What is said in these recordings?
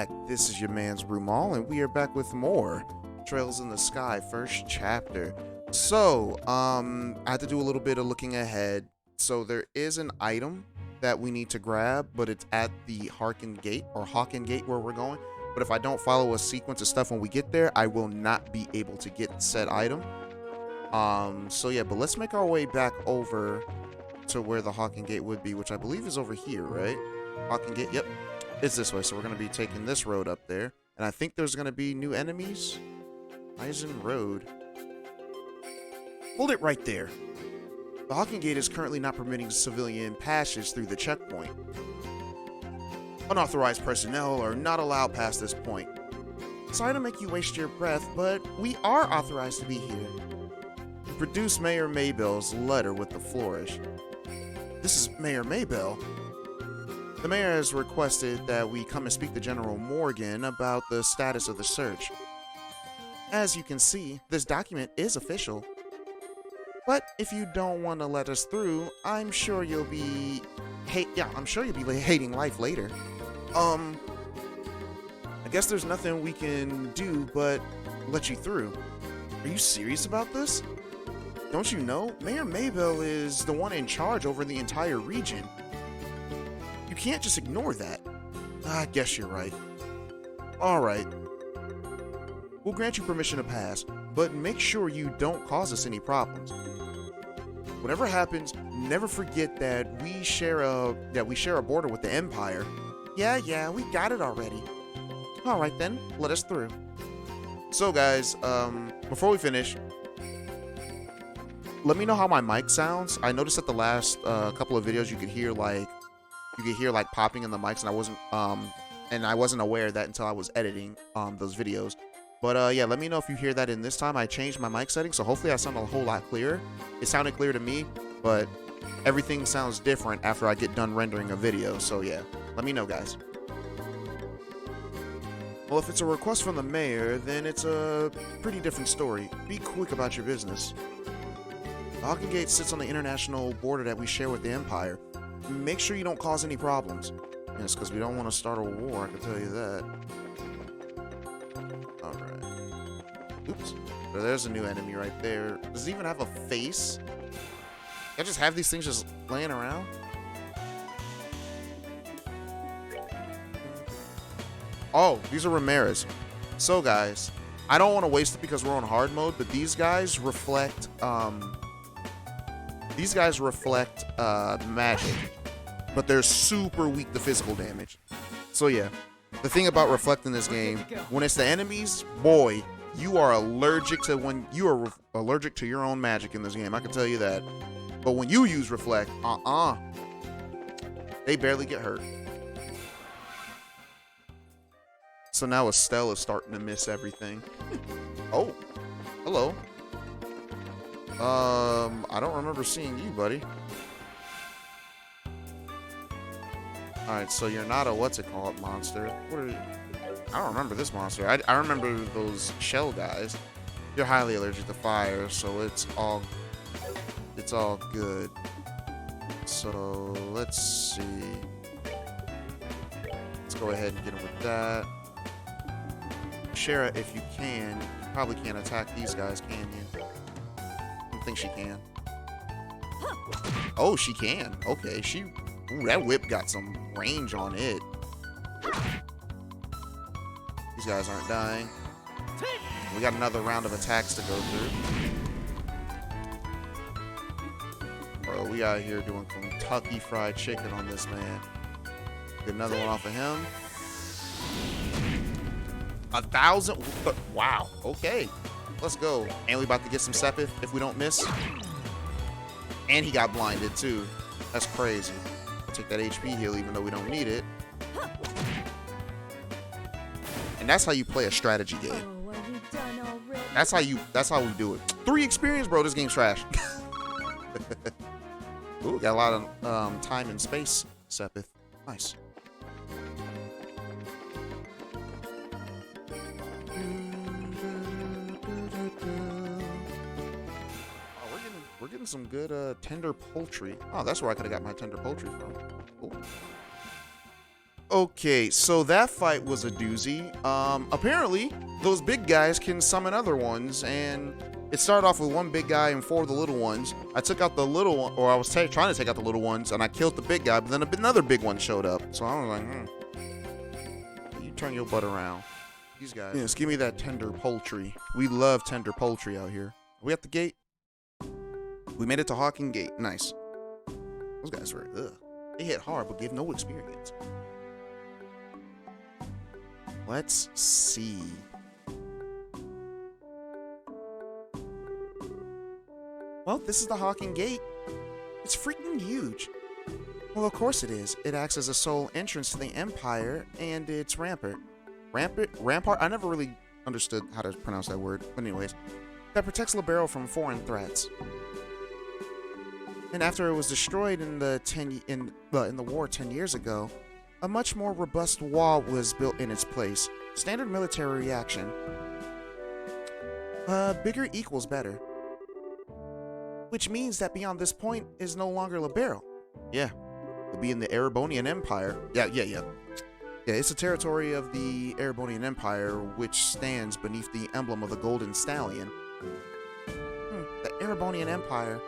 back. This is your man's Brumal, and we are back with more Trails in the Sky, first chapter. So, I had to do a little bit of looking ahead. So there is an item that we need to grab, but it's at the Harken Gate, or Hawken Gate, where we're going. But if I don't follow a sequence of stuff when we get there, I will not be able to get said item. So yeah, but let's make our way back over to where the Hawken Gate would be, which I believe is over here, right? Hawken Gate, yep. It's this way, so we're going to be taking this road up there. And I think there's going to be new enemies. Eisen Road. Hold it right there. The Hawken Gate is currently not permitting civilian passage through the checkpoint. Unauthorized personnel are not allowed past this point. Sorry to make you waste your breath, but we are authorized to be here. We produced Mayor Maybell's letter with the flourish. This is Mayor Maybell. The mayor has requested that we come and speak to General Morgan about the status of the search. As you can see, this document is official. But if you don't want to let us through, I'm sure you'll be hating life later. I guess there's nothing we can do but let you through. Are you serious about this? Don't you know? Mayor Maybell is the one in charge over the entire region. You can't just ignore that. I guess you're right. Alright. We'll grant you permission to pass, but make sure you don't cause us any problems. Whatever happens, never forget that we share a border with the Empire. Yeah, we got it already. Alright then, let us through. So guys, before we finish, let me know how my mic sounds. I noticed that the last couple of videos you could hear like popping in the mics, and I wasn't aware of that until I was editing those videos. But yeah, let me know if you hear that in this time. I changed my mic settings, so hopefully I sound a whole lot clearer. It sounded clear to me, but everything sounds different after I get done rendering a video. So yeah, let me know, guys. Well, if it's a request from the mayor, then it's a pretty different story. Be quick about your business. The Hawken Gate sits on the international border that we share with the Empire. Make sure you don't cause any problems. Yes, because we don't want to start a war, I can tell you that. Alright. Oops. So there's a new enemy right there. Does it even have a face? Can I just have these things just laying around? Oh, these are Ramirez. So guys, I don't want to waste it because we're on hard mode, but these guys reflect magic, but they're super weak to physical damage. So yeah, the thing about reflecting this game, when it's the enemies, boy, you are allergic to your own magic in this game. I can tell you that. But when you use reflect, they barely get hurt. So now Estelle is starting to miss everything. Oh, hello. I don't remember seeing you, buddy. Alright, so you're not a what's-it-called monster. I don't remember this monster. I remember those shell guys. You're highly allergic to fire, so it's all good. So, let's see. Let's go ahead and get him with that. Shara, if you can, you probably can't attack these guys, can you? I don't think she can. Oh, she can. Okay, ooh, that whip got some range on it. These guys aren't dying. We got another round of attacks to go through. Bro, we out here doing Kentucky Fried Chicken on this man. Get another one off of him. 1,000. Wow. Okay. Let's go. And we about to get some Sepith if we don't miss. And he got blinded too. That's crazy. I'll take that HP heal even though we don't need it. And that's how you play a strategy game. That's how we do it. 3 experience, bro. This game's trash. Ooh, got a lot of time and space, Sepith. Nice. We're getting some good tender poultry. Oh, that's where I could have got my tender poultry from. Cool. Okay, so that fight was a doozy. Apparently, those big guys can summon other ones, and it started off with one big guy and four of the little ones. I took out the little one, or I was trying to take out the little ones, and I killed the big guy, but then another big one showed up. So I was like, you turn your butt around. These guys. Yes, give me that tender poultry. We love tender poultry out here. Are we at the gate? We made it to Hawking Gate. Nice. Those guys were, ugh. They hit hard, but gave no experience. Let's see. Well, this is the Hawking Gate. It's freaking huge. Well, of course it is. It acts as a sole entrance to the Empire, and it's rampart. Rampart? I never really understood how to pronounce that word. But anyways, that protects Libero from foreign threats. And after it was destroyed in the war 10 years ago, a much more robust wall was built in its place. Standard military reaction. Bigger equals better. Which means that beyond this point is no longer Libero. Yeah. It'll be in the Erebonian Empire. Yeah, it's a territory of the Erebonian Empire, which stands beneath the emblem of the Golden Stallion. The Erebonian Empire.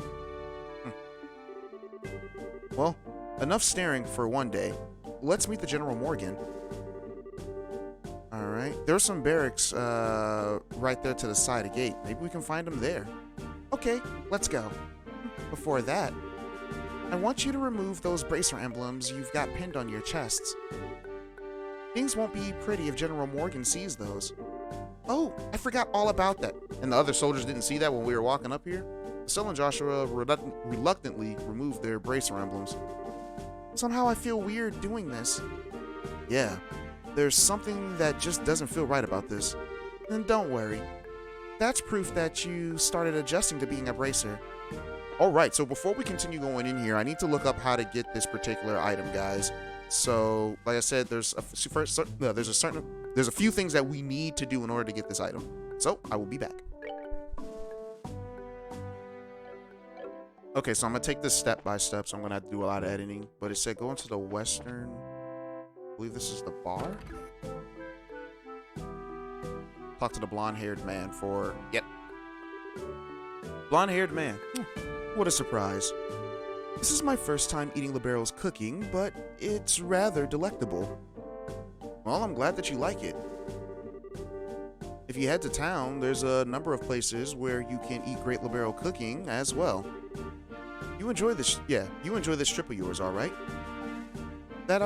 Well, enough staring for one day. Let's meet the General Morgan. Alright, there's some barracks right there to the side of the gate. Maybe we can find them there. Okay, let's go. Before that, I want you to remove those bracer emblems you've got pinned on your chests. Things won't be pretty if General Morgan sees those. Oh, I forgot all about that. And the other soldiers didn't see that when we were walking up here? Estelle and Joshua reluctantly removed their bracer emblems. Somehow I feel weird doing this. Yeah, there's something that just doesn't feel right about this. And don't worry. That's proof that you started adjusting to being a bracer. Alright, so before we continue going in here, I need to look up how to get this particular item, guys. So, like I said, there's a few things that we need to do in order to get this item. So, I will be back. Okay, so I'm going to take this step by step, so I'm going to have to do a lot of editing. But it said go into the western... I believe this is the bar? Talk to the blonde-haired man for... Yep. Blonde-haired man. What a surprise. This is my first time eating Libero's cooking, but it's rather delectable. Well, I'm glad that you like it. If you head to town, there's a number of places where you can eat great Libero cooking as well. You enjoy this trip of yours, all right? That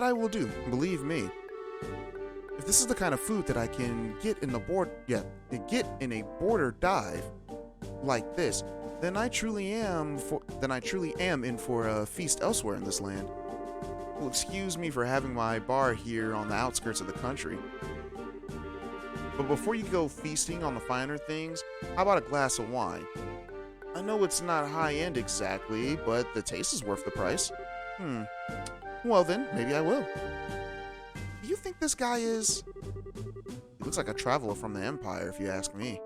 I will do, believe me. If this is the kind of food that I can get in a border dive like this, then I truly am in for a feast elsewhere in this land. Well, excuse me for having my bar here on the outskirts of the country. But before you go feasting on the finer things, how about a glass of wine? I know it's not high-end exactly, but the taste is worth the price. Well then, maybe I will. Do you think this guy is... He looks like a traveler from the Empire, if you ask me.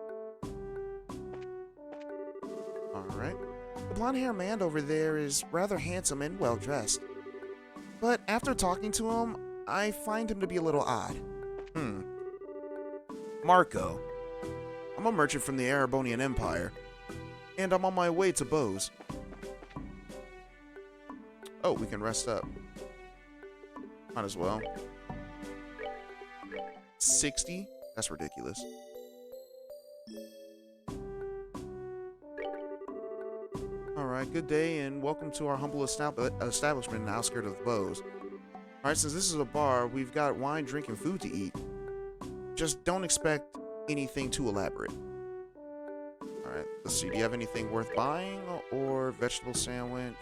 Alright. The blonde-haired man over there is rather handsome and well-dressed. But after talking to him, I find him to be a little odd. Marco. I'm a merchant from the Erebonian Empire. And I'm on my way to Bose. Oh, we can rest up. Might as well. 60? That's ridiculous. Alright, good day and welcome to our humble establishment in the outskirts of Bose. Alright, since this is a bar, we've got wine, drink, and food to eat. Just don't expect anything too elaborate. Alright, let's see. Do you have anything worth buying? Or vegetable sandwich?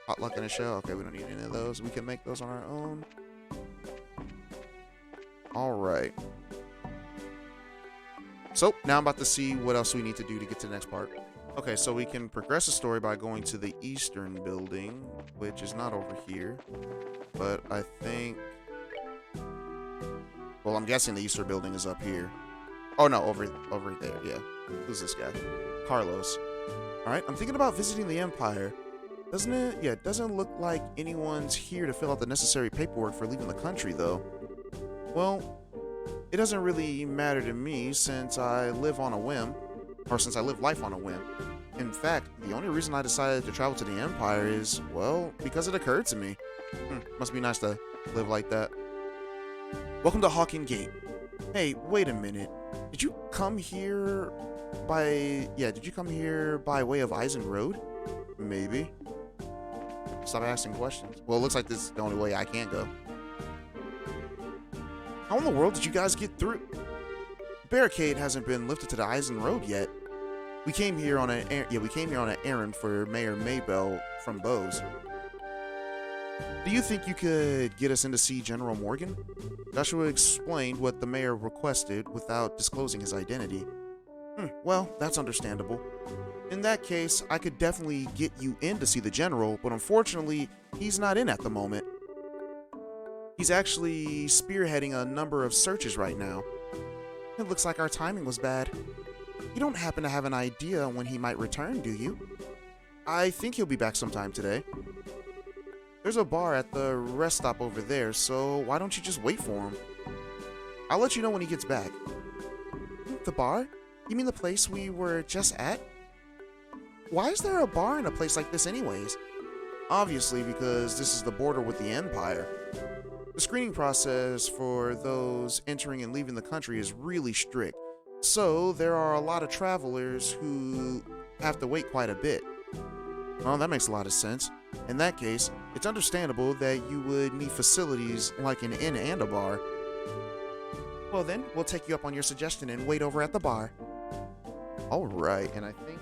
Potluck in a shell? Okay, we don't need any of those. We can make those on our own. Alright. So, now I'm about to see what else we need to do to get to the next part. Okay, so we can progress the story by going to the eastern building, which is not over here. But I think... Well, I'm guessing the eastern building is up here. Oh, no, over there, yeah. Who's this guy? Carlos. Alright, I'm thinking about visiting the Empire. Doesn't it? Yeah, it doesn't look like anyone's here to fill out the necessary paperwork for leaving the country, though. Well, it doesn't really matter to me since I live on a whim, or since I live life on a whim. In fact, the only reason I decided to travel to the Empire is, well, because it occurred to me. Must be nice to live like that. Welcome to Hawking Gate. Hey, wait a minute. Did you come here by way of Eisen Road? Maybe. Stop asking questions. Well, it looks like this is the only way I can go. How in the world did you guys get through? The barricade hasn't been lifted to the Eisen Road yet. We came here on an errand for Mayor Maybell from Bose. Do you think you could get us in to see General Morgan? Joshua explained what the mayor requested without disclosing his identity. Well, that's understandable. In that case, I could definitely get you in to see the general, but unfortunately, he's not in at the moment. He's actually spearheading a number of searches right now. It looks like our timing was bad. You don't happen to have an idea when he might return, do you? I think he'll be back sometime today. There's a bar at the rest stop over there, so why don't you just wait for him? I'll let you know when he gets back. The bar? You mean the place we were just at? Why is there a bar in a place like this anyways? Obviously because this is the border with the Empire. The screening process for those entering and leaving the country is really strict, so there are a lot of travelers who have to wait quite a bit. Well, that makes a lot of sense. In that case, it's understandable that you would need facilities like an inn and a bar. Well then, we'll take you up on your suggestion and wait over at the bar. Alright, and I think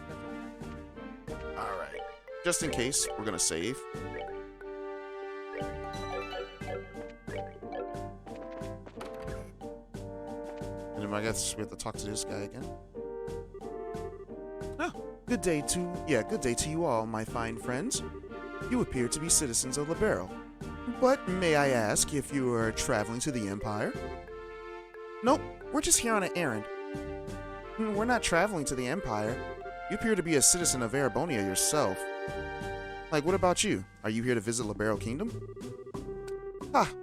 that's... Alright. Just in case, we're gonna save. And then I guess we have to talk to this guy again. Oh, good day to you all, my fine friends. You appear to be citizens of Libero. But may I ask if you are traveling to the Empire? Nope, we're just here on an errand. We're not traveling to the Empire. You appear to be a citizen of Erebonia yourself. Like, what about you? Are you here to visit Libero Kingdom?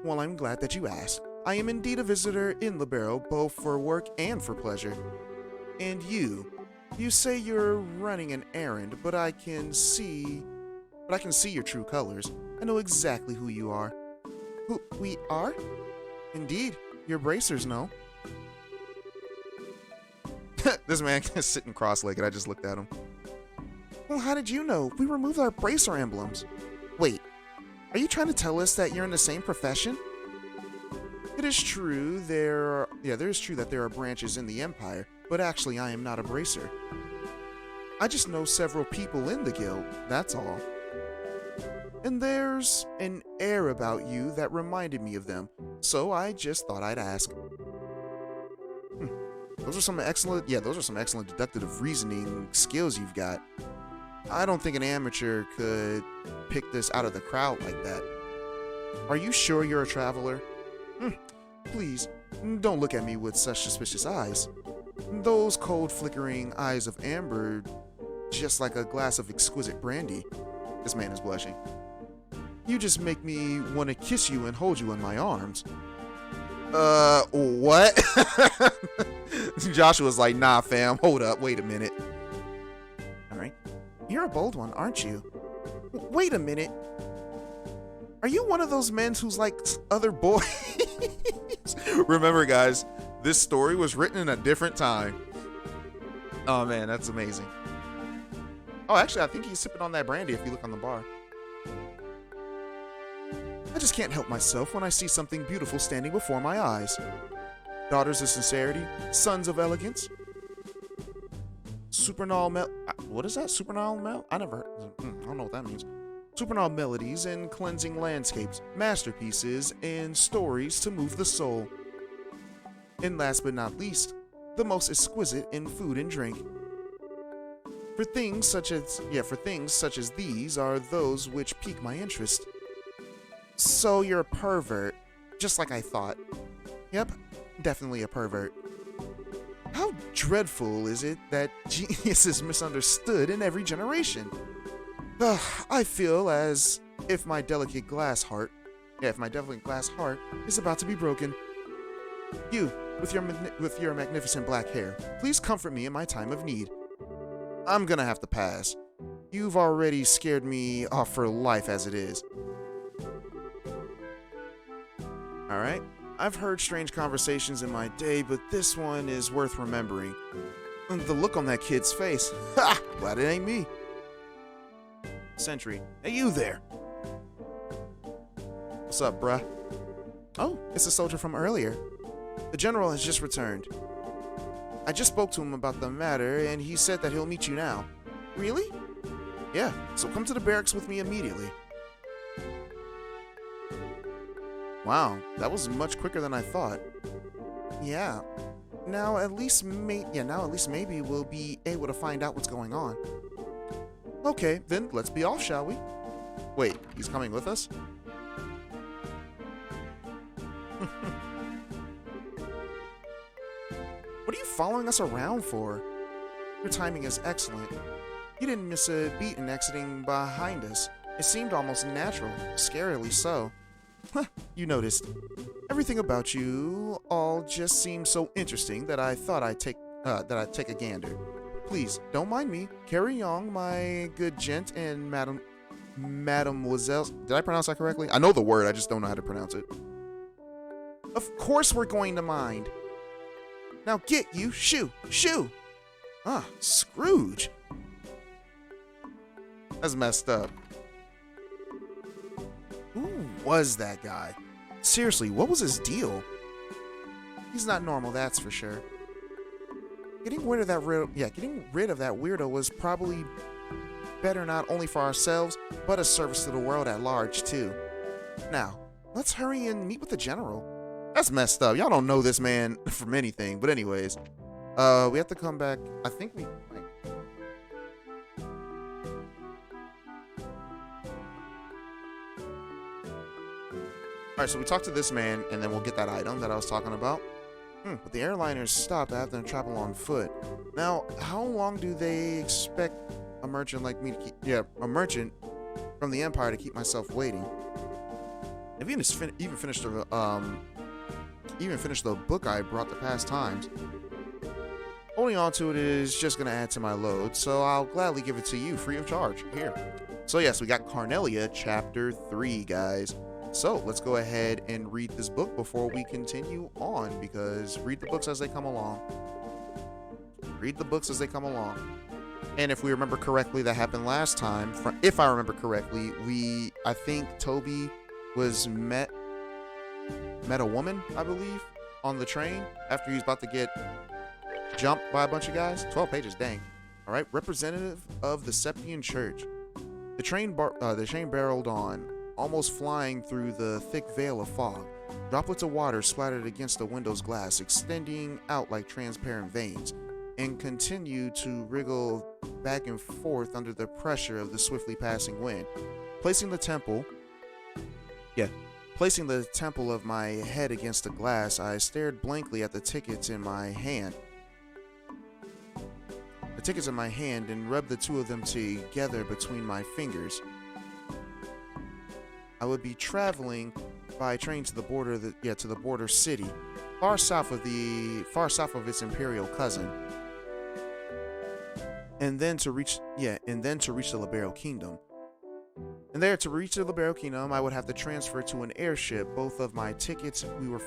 Well, I'm glad that you asked. I am indeed a visitor in Libero, both for work and for pleasure. And you say you're running an errand, but I can see your true colors. I know exactly who you are. Who we are? Indeed, your bracers know. This man is sitting cross-legged. I just looked at him. Well, how did you know? We removed our bracer emblems. Wait, are you trying to tell us that you're in the same profession? It is true there is true that there are branches in the Empire, but actually I am not a bracer. I just know several people in the guild, that's all. And there's an air about you that reminded me of them, so I just thought I'd ask. Those are some excellent deductive reasoning skills you've got. I don't think an amateur could pick this out of the crowd like that. Are you sure you're a traveler? Please, don't look at me with such suspicious eyes. Those cold flickering eyes of amber, just like a glass of exquisite brandy. This man is blushing. You just make me want to kiss you and hold you in my arms. What? Joshua's like, nah, fam, hold up, wait a minute. Alright. You're a bold one, aren't you? Wait a minute. Are you one of those men who's like other boys? Remember, guys, this story was written in a different time. Oh, man, that's amazing. Oh, actually, I think he's sipping on that brandy if you look on the bar. I just can't help myself when I see something beautiful standing before my eyes. Daughters of sincerity, sons of elegance. What is that? Supernal I don't know what that means. Supernal melodies and cleansing landscapes, masterpieces and stories to move the soul. And last but not least, the most exquisite in food and drink. For things such as these are those which pique my interest. So you're a pervert, just like I thought. Yep, definitely a pervert. How dreadful is it that genius is misunderstood in every generation? I feel as if my delicate glass heart, if my delicate glass heart is about to be broken. You, with your magnificent black hair, please comfort me in my time of need. I'm gonna have to pass. You've already scared me off for life as it is. Alright, I've heard strange conversations in my day, but this one is worth remembering. The look on that kid's face. Ha! Glad it ain't me. Sentry. Hey, you there. What's up, bruh? Oh, it's a soldier from earlier. The general has just returned. I just spoke to him about the matter, and he said that he'll meet you now. Really? Yeah, so come to the barracks with me immediately. Wow, that was much quicker than I thought. Yeah. Now at least maybe we'll be able to find out what's going on. Okay, then let's be off, shall we? Wait, he's coming with us? What are you following us around for? Your timing is excellent. You didn't miss a beat in exiting behind us. It seemed almost natural, scarily so. Huh, you noticed. Everything about you all just seemed so interesting that I thought I'd take a gander. Please, don't mind me. Carry on, my good gent and mademoiselle. Did I pronounce that correctly? I know the word, I just don't know how to pronounce it. Of course we're going to mind. Now get you, shoo, shoo. Ah, Scrooge. That's messed up. Who was that guy? Seriously, what was his deal? He's not normal, that's for sure. Getting rid of that weirdo was probably better not only for ourselves, but a service to the world at large too. Now, let's hurry and meet with the general. That's messed up. Y'all don't know this man from anything. But anyways, we have to come back. I think we... Alright, so we talked to this man, and then we'll get that item that I was talking about. But the airliners stopped after them travel on foot. Now, how long do they expect a merchant like me to keep... Yeah, a merchant from the Empire to keep myself waiting? If you even finished the book I brought to past times. Holding on to it is just going to add to my load, so I'll gladly give it to you free of charge. Here. So yes, we got Carnelia chapter 3, guys. So let's go ahead and read this book before we continue on, because read the books as they come along. Read the books as they come along. And if we remember correctly, that happened last time. If I remember correctly, I think Toby was met a woman, I believe, on the train after he was about to get jumped by a bunch of guys. 12 pages, dang. All right, representative of the Septian Church. The train barreled on, almost flying through the thick veil of fog. Droplets of water splattered against the window's glass, extending out like transparent veins, and continued to wriggle back and forth under the pressure of the swiftly passing wind. Placing the temple of my head against the glass, I stared blankly at the tickets in my hand. And rubbed the two of them together between my fingers. I would be traveling by train to the border city, far south of its imperial cousin, and then to reach the Libero Kingdom. And there, to reach the Libero Kingdom, I would have to transfer to an airship. Both of my tickets, we were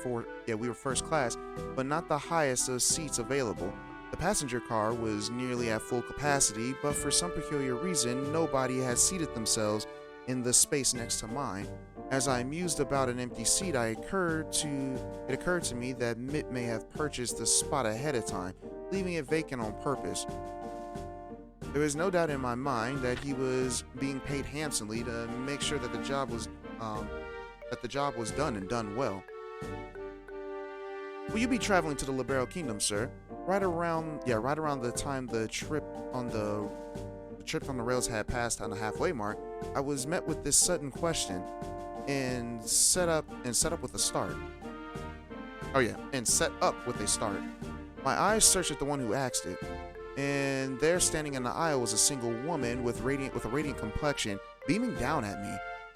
first class, but not the highest of seats available. The passenger car was nearly at full capacity, but for some peculiar reason, nobody had seated themselves in the space next to mine. As I mused about an empty seat, it occurred to me that Mitt may have purchased the spot ahead of time, leaving it vacant on purpose. There was no doubt in my mind that he was being paid handsomely to make sure that the job was done and done well. Will you be traveling to the Libero Kingdom, sir? Right around the time the trip on the rails had passed on the halfway mark, I was met with this sudden question, and set up with a start. My eyes searched at the one who asked it. And there, standing in the aisle, was a single woman with a radiant complexion, beaming down at me.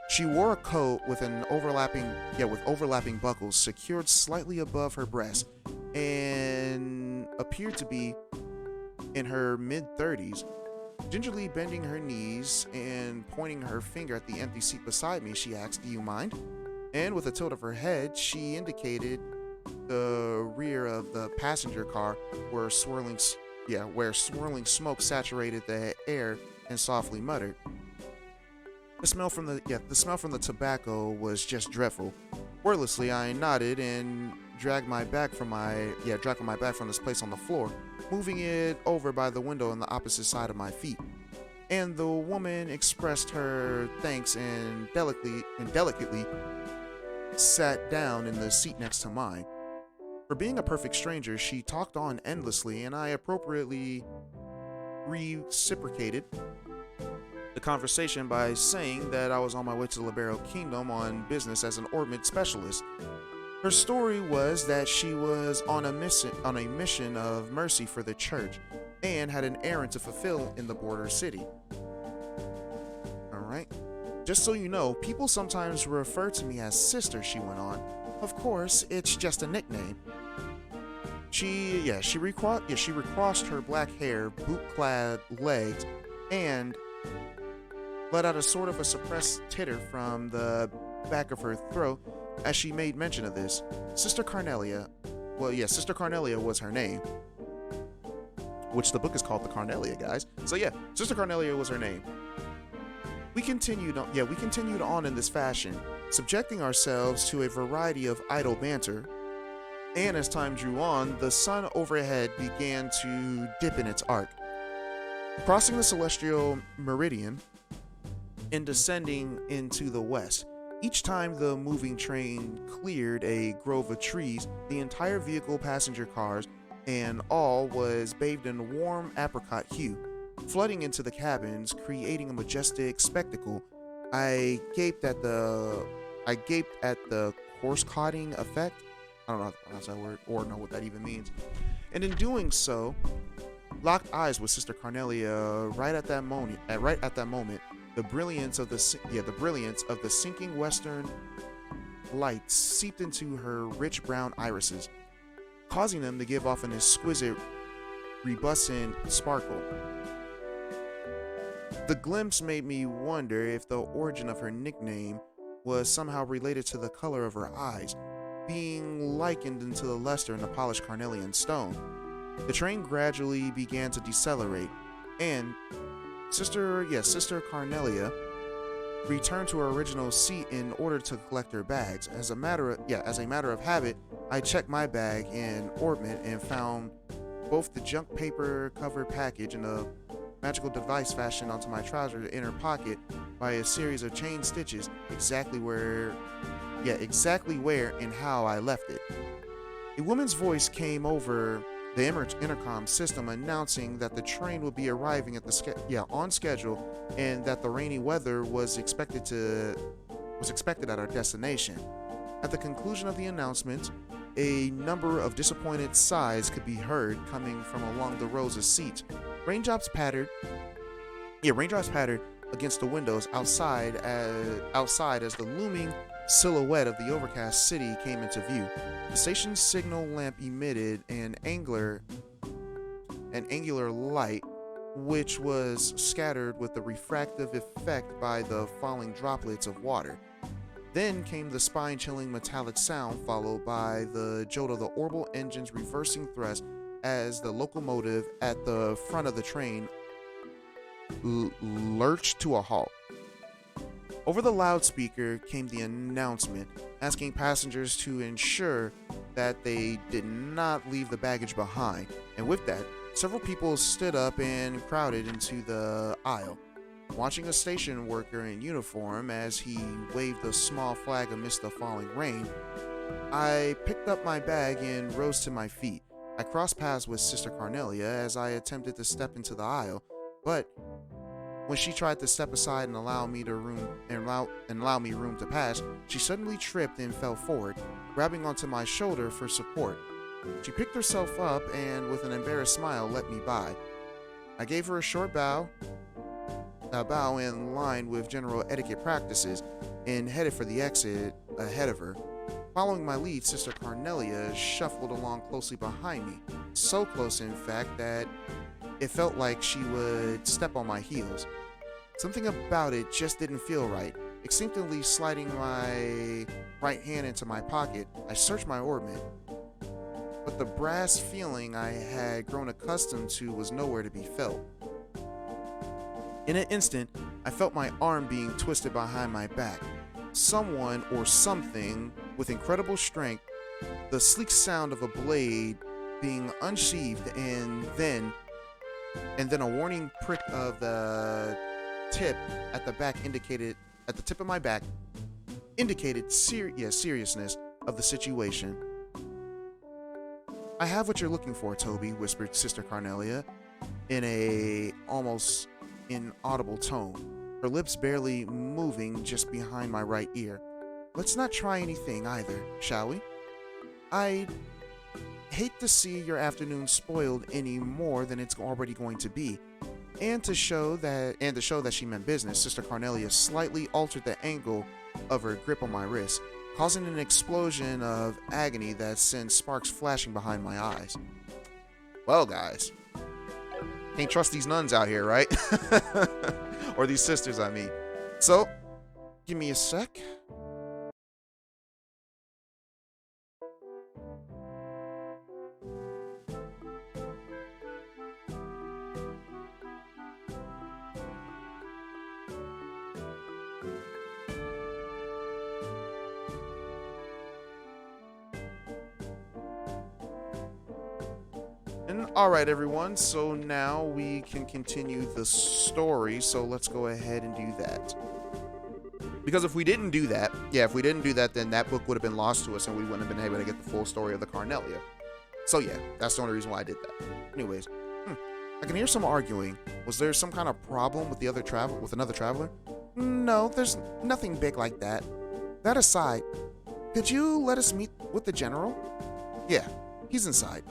She wore a coat with overlapping buckles secured slightly above her breast, and appeared to be in her mid-30s. Gingerly bending her knees and pointing her finger at the empty seat beside me, she asked, "Do you mind?" And with a tilt of her head, she indicated the rear of the passenger car where swirling smoke saturated the air, and softly muttered. The smell from the tobacco was just dreadful. Wordlessly, I nodded and dragged my bag from this place on the floor, moving it over by the window on the opposite side of my feet. And the woman expressed her thanks and delicately sat down in the seat next to mine. For being a perfect stranger, she talked on endlessly, and I appropriately reciprocated the conversation by saying that I was on my way to the Libero Kingdom on business as an orbit specialist. Her story was that she was on a mission of mercy for the church and had an errand to fulfill in the border city. Alright. Just so you know, people sometimes refer to me as sister, she went on. Of course, it's just a nickname. She recrossed her black hair, boot-clad legs, and let out a sort of a suppressed titter from the back of her throat as she made mention of this. Sister Carnelia was her name, which the book is called The Carnelia, guys. So yeah, Sister Carnelia was her name. We continued on in this fashion, subjecting ourselves to a variety of idle banter, and as time drew on, the sun overhead began to dip in its arc. Crossing the celestial meridian and descending into the west, each time the moving train cleared a grove of trees, the entire vehicle, passenger cars, and all was bathed in warm apricot hue, flooding into the cabins, creating a majestic spectacle. I gaped at the coarse-cotting effect. I don't know how to pronounce that word or know what that even means. And in doing so, locked eyes with Sister Carnelia right at that moment. The brilliance of the sinking western light seeped into her rich brown irises, causing them to give off an exquisite, rebuscent sparkle. The glimpse made me wonder if the origin of her nickname was somehow related to the color of her eyes, being likened into the luster in the polished carnelian stone. The train gradually began to decelerate, and Sister Carnelia returned to her original seat in order to collect her bags. As a matter of habit, I checked my bag in orbit and found both the junk paper covered package and a magical device fashioned onto my trouser inner pocket by a series of chain stitches, exactly where and how I left it. A woman's voice came over the intercom system announcing that the train would be arriving at on schedule, and that the rainy weather was expected at our destination. At the conclusion of the announcement, a number of disappointed sighs could be heard coming from along the rows of seats. Raindrops pattered against the windows outside as the looming silhouette of the overcast city came into view. The station's signal lamp emitted an angular light, which was scattered with the refractive effect by the falling droplets of water. Then came the spine-chilling metallic sound, followed by the jolt of the orbital engine's reversing thrust as the locomotive at the front of the train lurched to a halt. Over the loudspeaker came the announcement, asking passengers to ensure that they did not leave the baggage behind, and with that, several people stood up and crowded into the aisle, watching a station worker in uniform as he waved a small flag amidst the falling rain. I picked up my bag and rose to my feet. I crossed paths with Sister Carnelia as I attempted to step into the aisle, but when she tried to step aside and allow me room to pass, she suddenly tripped and fell forward, grabbing onto my shoulder for support. She picked herself up and, with an embarrassed smile, let me by. I gave her a short bow, a bow in line with general etiquette practices, and headed for the exit ahead of her. Following my lead, Sister Carnelia shuffled along closely behind me, so close in fact that it felt like she would step on my heels. Something about it just didn't feel right. Instinctively sliding my right hand into my pocket, I searched my orbit, but the brass feeling I had grown accustomed to was nowhere to be felt. In an instant, I felt my arm being twisted behind my back. Someone or something with incredible strength, the sleek sound of a blade being unsheathed, and then a warning prick of the tip at the back indicated at the tip of my back indicated seriousness of the situation. I have what you're looking for, Toby, whispered Sister Carnelia in a almost inaudible tone, her lips barely moving just behind my right ear. Let's not try anything either, shall we? I'd hate to see your afternoon spoiled any more than it's already going to be. And to show that she meant business, Sister Carnelia slightly altered the angle of her grip on my wrist, causing an explosion of agony that sent sparks flashing behind my eyes. Well, guys, can't trust these nuns out here, right? Or these sisters, I mean. So, give me a sec. Alright everyone, so now we can continue the story, so let's go ahead and do that. Because if we didn't do that, then that book would have been lost to us and we wouldn't have been able to get the full story of the Carnelia. So yeah, that's the only reason why I did that. Anyways, I can hear some arguing. Was there some kind of problem with another traveler? No, there's nothing big like that. That aside, could you let us meet with the general? Yeah, he's inside.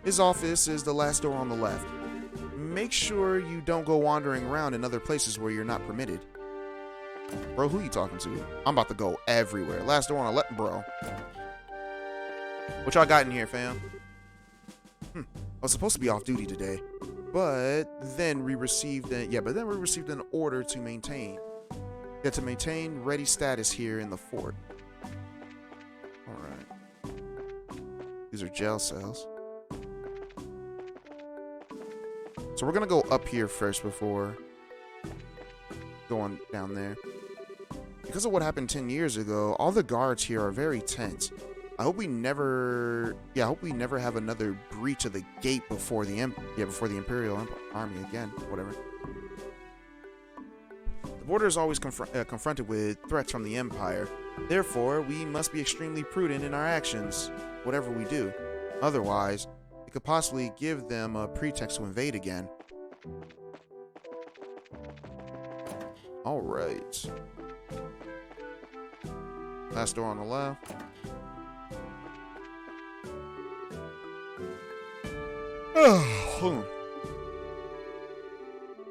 His office is the last door on the left. Make sure you don't go wandering around in other places where you're not permitted. Bro, who you talking to? I'm about to go everywhere. Last door on the left, bro. What y'all got in here, fam? I was supposed to be off duty today, but then we received an order to maintain ready status here in the fort. All right. These are jail cells. So we're going to go up here first before going down there. Because of what happened 10 years ago, all the guards here are very tense. I hope we never have another breach of the gate before the Imperial Army again, whatever. The border is always confronted with threats from the Empire. Therefore, we must be extremely prudent in our actions, whatever we do. Otherwise, could possibly give them a pretext to invade again. All right. Last door on the left.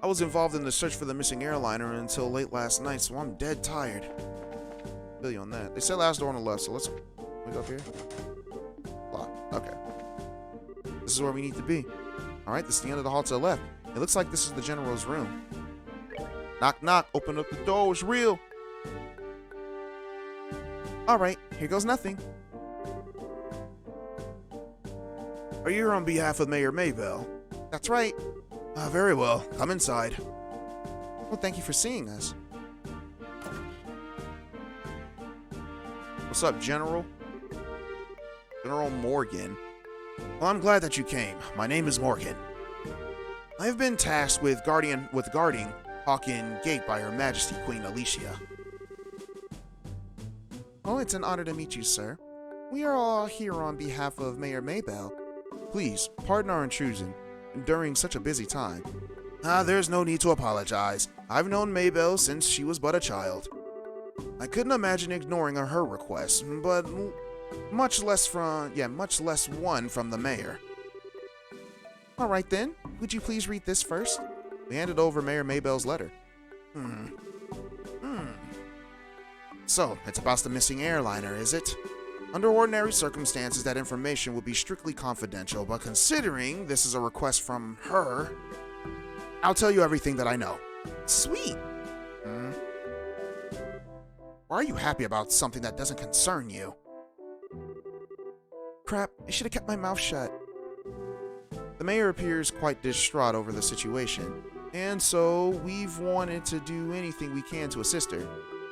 I was involved in the search for the missing airliner until late last night, so I'm dead tired. Feel you on that. They said last door on the left, so let's go up here. Okay. This is where we need to be. Alright, this is the end of the hall to the left. It looks like this is the general's room. Knock, knock. Open up the door. It's real. Alright, here goes nothing. Are you here on behalf of Mayor Maybell? That's right. Very well. Come inside. Well, thank you for seeing us. What's up, General? General Morgan. Well, I'm glad that you came. My name is Morgan. I have been tasked with guarding Hawken Gate by Her Majesty Queen Alicia. Oh, it's an honor to meet you, sir. We are all here on behalf of Mayor Maybell. Please, pardon our intrusion during such a busy time. There's no need to apologize. I've known Maybell since she was but a child. I couldn't imagine ignoring her request, but much less one from the mayor. All right then, would you please read this first? We handed over Mayor Maybell's letter. So, it's about the missing airliner, is it? Under ordinary circumstances, that information would be strictly confidential, but considering this is a request from her, I'll tell you everything that I know. Sweet. Why are you happy about something that doesn't concern you? Crap, I should have kept my mouth shut. The mayor appears quite distraught over the situation, and so we've wanted to do anything we can to assist her.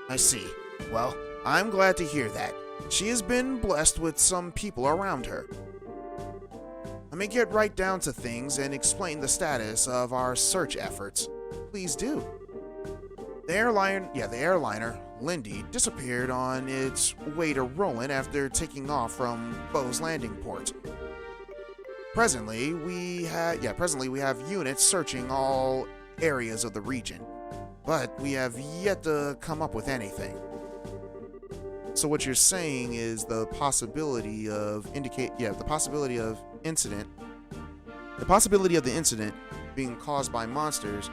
I see. Well, I'm glad to hear that. She has been blessed with some people around her. Let me get right down to things and explain the status of our search efforts. Please do. The airliner, Lindy, disappeared on its way to Roland after taking off from Bow's landing port. Presently, we have units searching all areas of the region, but we have yet to come up with anything. So what you're saying is the possibility of the possibility of the incident being caused by monsters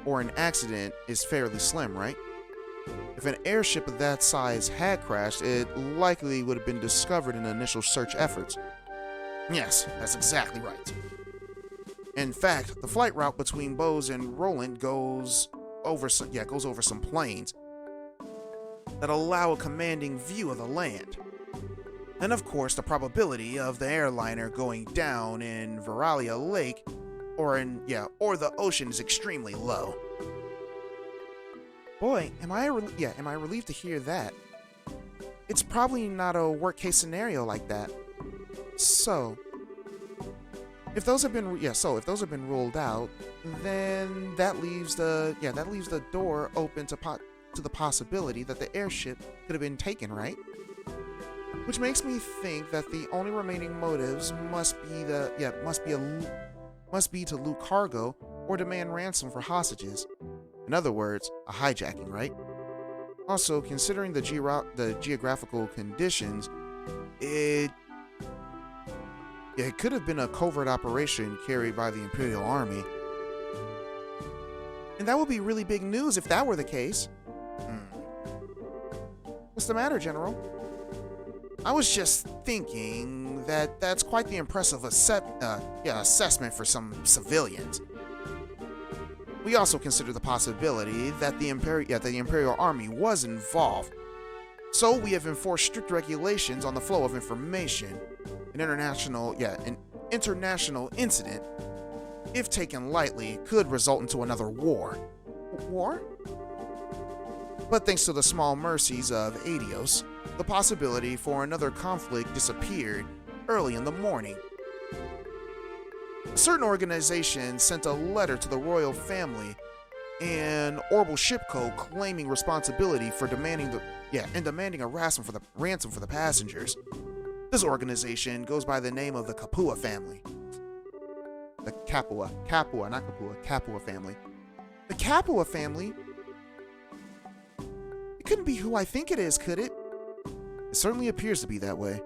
or an accident is fairly slim, right? If an airship of that size had crashed, it likely would have been discovered in the initial search efforts. Yes, that's exactly right. In fact, the flight route between Bose and Roland goes over some plains that allow a commanding view of the land. And of course, the probability of the airliner going down in Veralia Lake or the ocean is extremely low. Boy, am I relieved to hear that. It's probably not a worst-case scenario like that. So, if those have been ruled out, then that leaves the door open to the possibility that the airship could have been taken, right? Which makes me think that the only remaining motives must be to loot cargo or demand ransom for hostages. In other words, a hijacking, right? Also, considering the geographical conditions, it could have been a covert operation carried by the Imperial Army. And that would be really big news if that were the case. What's the matter, General? I was just thinking that that's quite the impressive assessment for some civilians. We also consider the possibility that the Imperial Army was involved. So we have enforced strict regulations on the flow of information. An international incident, if taken lightly, could result into another war. War? But thanks to the small mercies of Adios, the possibility for another conflict disappeared early in the morning. A certain organization sent a letter to the royal family and Orbital Shipco claiming responsibility for demanding a ransom for the passengers. This organization goes by the name of the Capua family. The Capua family. The Capua family? It couldn't be who I think it is, could it? It certainly appears to be that way.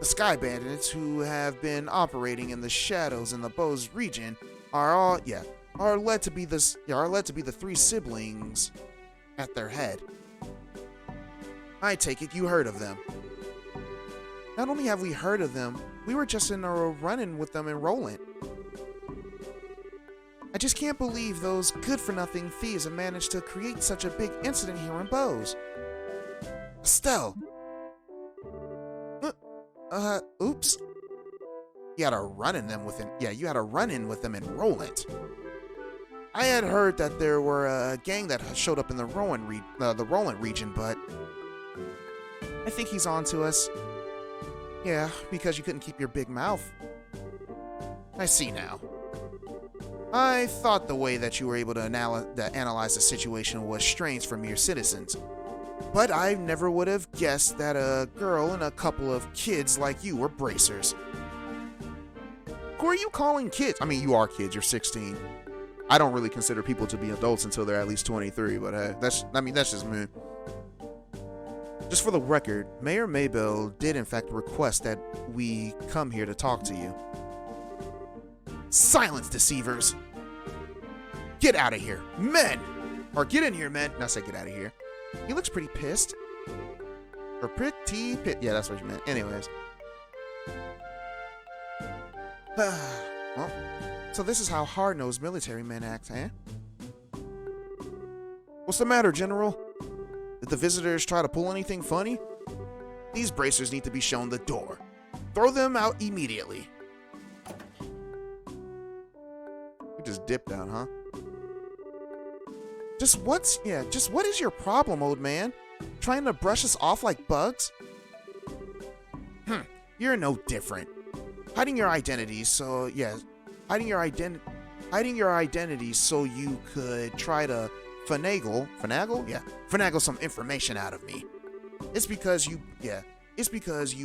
The Sky Bandits, who have been operating in the shadows in the Bose region, are led to be the three siblings at their head. I take it you heard of them. Not only have we heard of them, we were just in a run-in with them in Roland. I just can't believe those good-for-nothing thieves have managed to create such a big incident here in Bose. Estelle! Oops. You had a run-in with them in Roland. I had heard that there were a gang that showed up in the Roland region, but I think he's on to us. Yeah, because you couldn't keep your big mouth. I see now. I thought the way that you were able to analyze the situation was strange for mere citizens. But I never would have guessed that a girl and a couple of kids like you were bracers. Who are you calling kids? I mean, you are kids, you're 16. I don't really consider people to be adults until they're at least 23, but hey, that's just me. Just for the record, Mayor Maybell did in fact request that we come here to talk to you. Silence, deceivers! Get out of here, men! Or get in here, men! No, I said get out of here. He looks pretty pissed. Or pretty pissed. Yeah, that's what you meant. Anyways. Well, so this is how hard-nosed military men act, eh? What's the matter, General? Did the visitors try to pull anything funny? These bracers need to be shown the door. Throw them out immediately. You just dipped out, huh? Just what is your problem, old man? Trying to brush us off like bugs? You're no different. Hiding your identity so you could try to finagle some information out of me. It's because you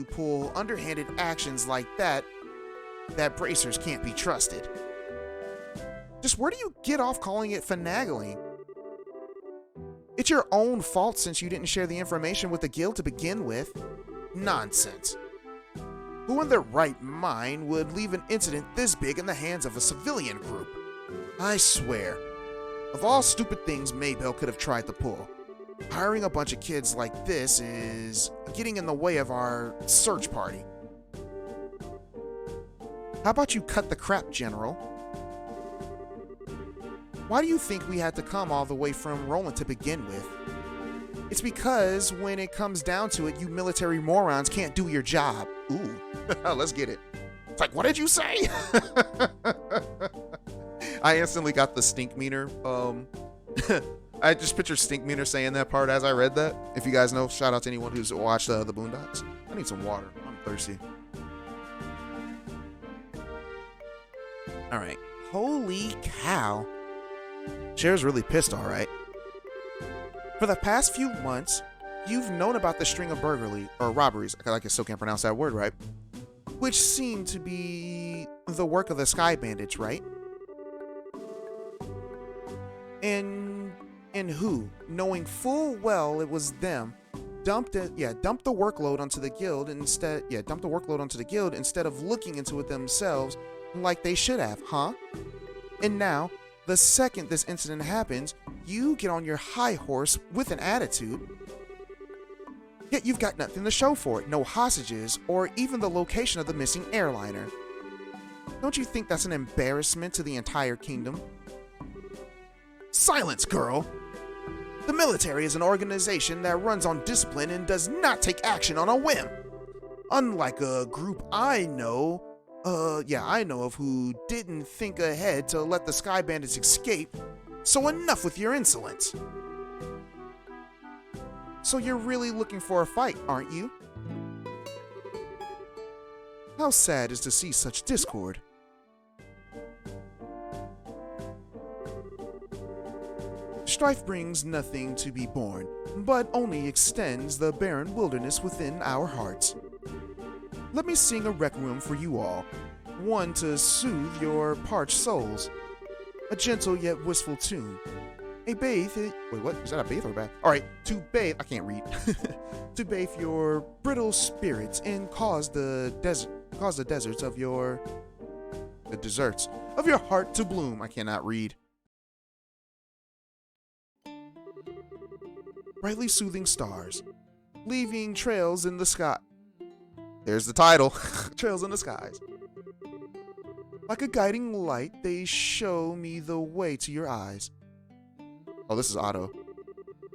pull underhanded actions like that bracers can't be trusted. Just where do you get off calling it finagling? It's your own fault since you didn't share the information with the guild to begin with. Nonsense. Who in their right mind would leave an incident this big in the hands of a civilian group? I swear, of all stupid things Maybell could have tried to pull, hiring a bunch of kids like this is getting in the way of our search party. How about you cut the crap, General? Why do you think we had to come all the way from Roland to begin with? It's because when it comes down to it, you military morons can't do your job. Ooh, let's get it. It's like, what did you say? I instantly got the stink meaner. I just pictured stink meaner saying that part as I read that. If you guys know, shout out to anyone who's watched the Boondocks. I need some water. I'm thirsty. All right. Holy cow. Cher's really pissed, all right. For the past few months, you've known about the string of robberies, I still can't pronounce that word right, which seem to be the work of the Sky Bandits, right? And who, knowing full well it was them, dumped the workload onto the guild instead of looking into it themselves like they should have, huh? And now, the second this incident happens, you get on your high horse with an attitude. Yet you've got nothing to show for it, no hostages, or even the location of the missing airliner. Don't you think that's an embarrassment to the entire kingdom? Silence, girl! The military is an organization that runs on discipline and does not take action on a whim. Unlike a group I know of who didn't think ahead to let the Sky Bandits escape, so enough with your insolence. So you're really looking for a fight, aren't you? How sad is to see such discord. Strife brings nothing to be borne, but only extends the barren wilderness within our hearts. Let me sing a requiem for you all, one to soothe your parched souls. A gentle yet wistful tune. Wait, what? Is that a bathe or a bath? Alright, to bathe, I can't read. To bathe your brittle spirits and cause the deserts of your heart to bloom. I cannot read. Brightly soothing stars, leaving trails in the sky. There's the title. Trails in the skies. Like a guiding light, they show me the way to your eyes. Oh, this is Otto.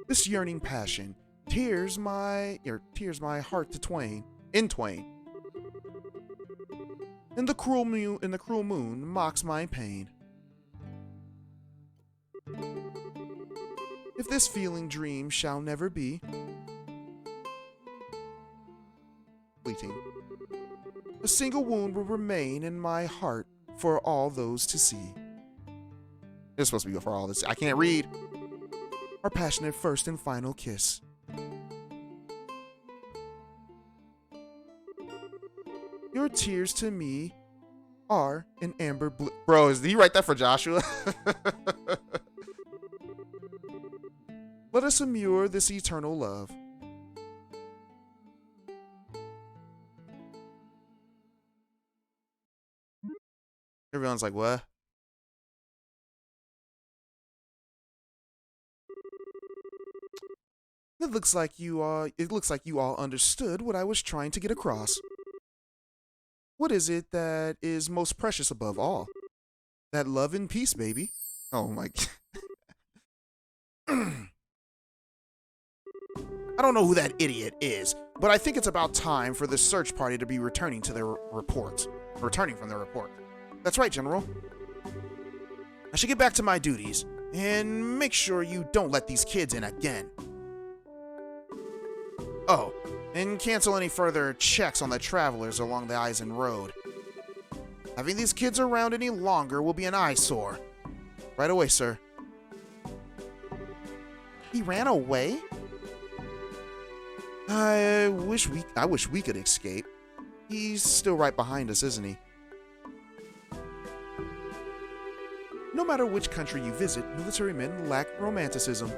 This yearning passion tears my heart to twain. In twain. And the cruel moon mocks my pain. If this feeling dream shall never be, fleeting, a single wound will remain in my heart for all those to see. It's supposed to be for all this. I can't read. Our passionate first and final kiss. Your tears to me are an amber blue. Bro, did he write that for Joshua? Let us immure this eternal love. Everyone's like, what? It looks like you all understood what I was trying to get across. What is it that is most precious above all? That love and peace, baby. Oh my I don't know who that idiot is, but I think it's about time for the search party to be returning to their reports. Returning from their report. That's right, General. I should get back to my duties and make sure you don't let these kids in again. Oh, and cancel any further checks on the travelers along the Eisen Road. Having these kids around any longer will be an eyesore. Right away, sir. He ran away? I wish we could escape. He's still right behind us, isn't he? No matter which country you visit, military men lack romanticism.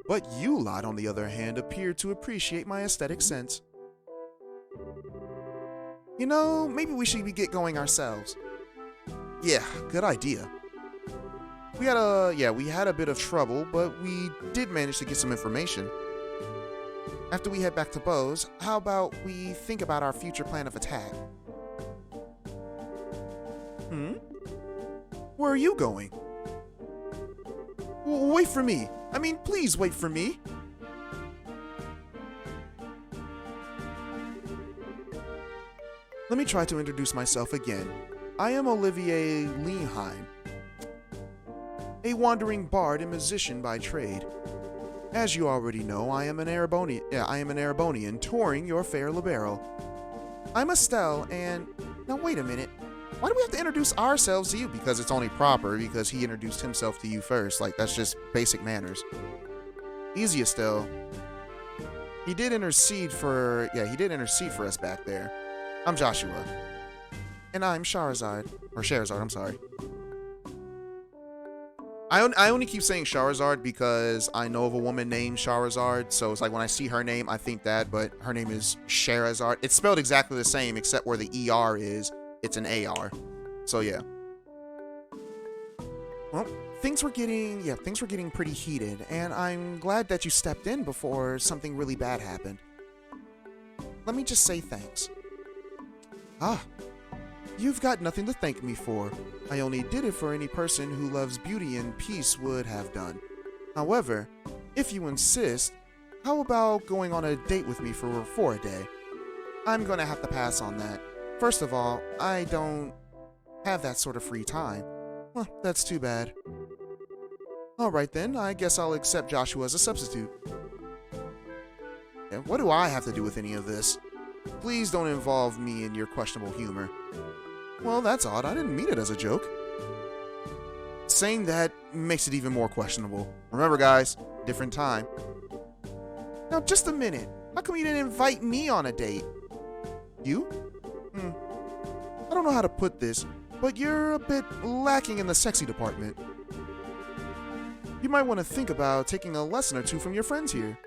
But you lot, on the other hand, appear to appreciate my aesthetic sense. You know, maybe we should get going ourselves. Yeah, good idea. We had a bit of trouble, but we did manage to get some information. After we head back to Bose, how about we think about our future plan of attack? Where are you going? Wait for me. I mean, please wait for me. Let me try to introduce myself again. I am Olivier Lienheim, a wandering bard and musician by trade. As you already know, I am an Erebonian touring your fair libero. I'm Estelle, and now wait a minute. Why do we have to introduce ourselves to you? Because it's only proper, because he introduced himself to you first. Like, that's just basic manners. Easy, Estelle. He did intercede for us back there. I'm Joshua. And I'm Charizard. Or Scheherazade, I'm sorry. I only keep saying Charizard because I know of a woman named Charizard, so it's like when I see her name, I think that, but her name is Scheherazade. It's spelled exactly the same, except where the ER is, it's an AR. So yeah. Well, things were getting pretty heated, and I'm glad that you stepped in before something really bad happened. Let me just say thanks. You've got nothing to thank me for. I only did it for any person who loves beauty and peace would have done. However, if you insist, how about going on a date with me for a day? I'm gonna have to pass on that. First of all, I don't have that sort of free time. Well, that's too bad. Alright then, I guess I'll accept Joshua as a substitute. Yeah, what do I have to do with any of this? Please don't involve me in your questionable humor. Well, that's odd. I didn't mean it as a joke. Saying that makes it even more questionable. Remember, guys, different time. Now, just a minute. How come you didn't invite me on a date? You? I don't know how to put this, but you're a bit lacking in the sexy department. You might want to think about taking a lesson or two from your friends here.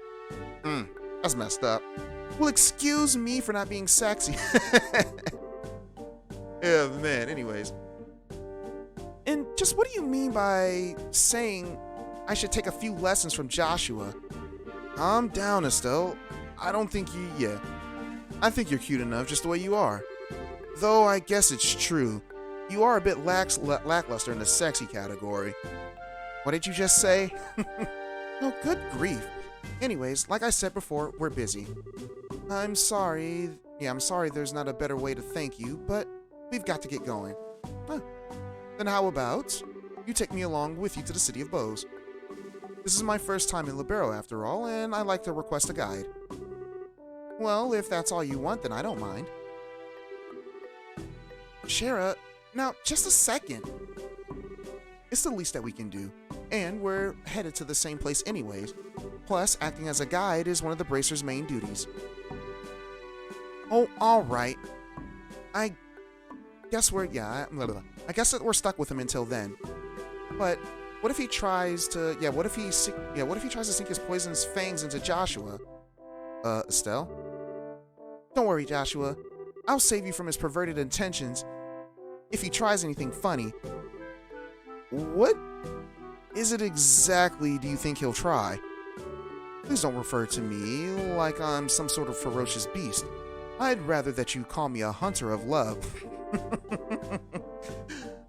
That's messed up. Well, excuse me for not being sexy. Yeah, man, anyways. And just what do you mean by saying I should take a few lessons from Joshua? Calm down, Estelle. I think you're cute enough just the way you are. Though I guess it's true. You are a bit lackluster in the sexy category. What did you just say? Oh, good grief. Anyways, like I said before, we're busy. I'm sorry there's not a better way to thank you, but we've got to get going. Then how about you take me along with you to the city of Bose? This is my first time in Libero after all, and I'd like to request a guide. Well, if that's all you want, then I don't mind. Shara, now, just a second. It's the least that we can do, and we're headed to the same place anyways. Plus, acting as a guide is one of the Bracer's main duties. Oh, alright. I guess that we're stuck with him until then. But what if he tries to sink his poisonous fangs into Joshua? Estelle? Don't worry, Joshua. I'll save you from his perverted intentions. if he tries anything funny. What is it exactly do you think he'll try? Please don't refer to me like I'm some sort of ferocious beast. I'd rather that you call me a hunter of love.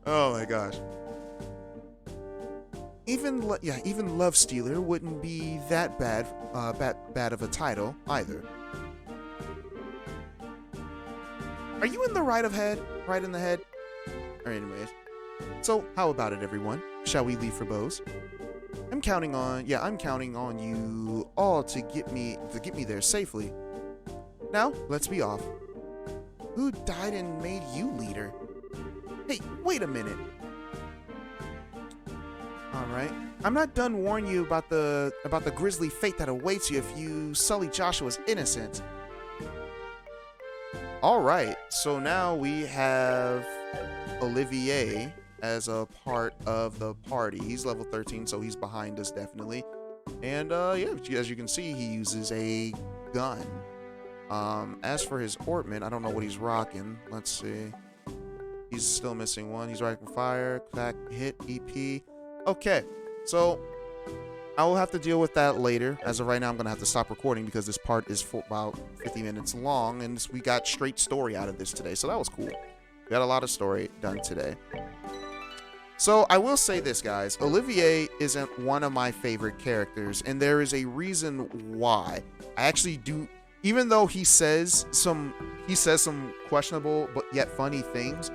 Oh my gosh. Even Love Stealer wouldn't be that bad of a title either. Are you in the right in the head? Or anyways. So how about it, everyone? Shall we leave for Bose? I'm counting on you all to get me there safely. Now, let's be off. Who died and made you leader? Hey, wait a minute. Alright. I'm not done warning you about the grisly fate that awaits you if you sully Joshua's innocence. Alright, so now we have Olivier as a part of the party. He's level 13, so he's behind us definitely. And yeah, as you can see, he uses a gun. As for his ornament, I don't know what he's rocking. Let's see. He's still missing one. He's rocking fire, crack, hit, EP. Okay, so I will have to deal with that later. As of right now, I'm going to have to stop recording because this part is for about 50 minutes long, and we got straight story out of this today, so that was cool. We got a lot of story done today. So I will say this, guys. Olivier isn't one of my favorite characters, and there is a reason why. I actually do, even though he says some questionable but yet funny things.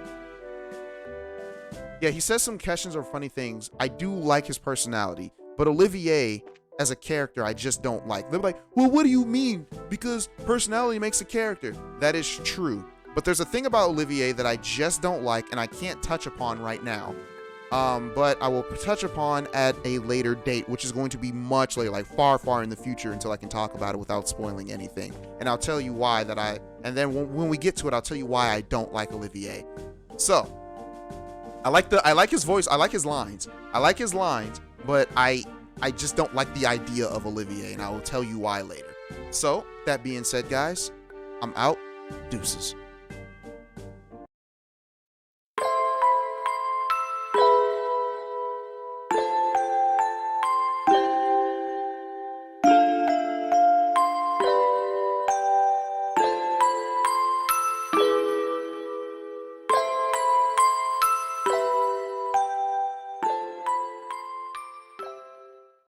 Yeah, he says some questions or funny things. I do like his personality, but Olivier as a character, I just don't like. They're like, well, what do you mean? Because personality makes a character. That is true. But there's a thing about Olivier that I just don't like, and I can't touch upon right now. But I will touch upon at a later date, which is going to be much later, like far, far in the future, until I can talk about it without spoiling anything. And I'll tell you why and then when we get to it, I'll tell you why I don't like Olivier. So, I like his voice, I like his lines, but I just don't like the idea of Olivier, and I will tell you why later. So, that being said, guys, I'm out. Deuces.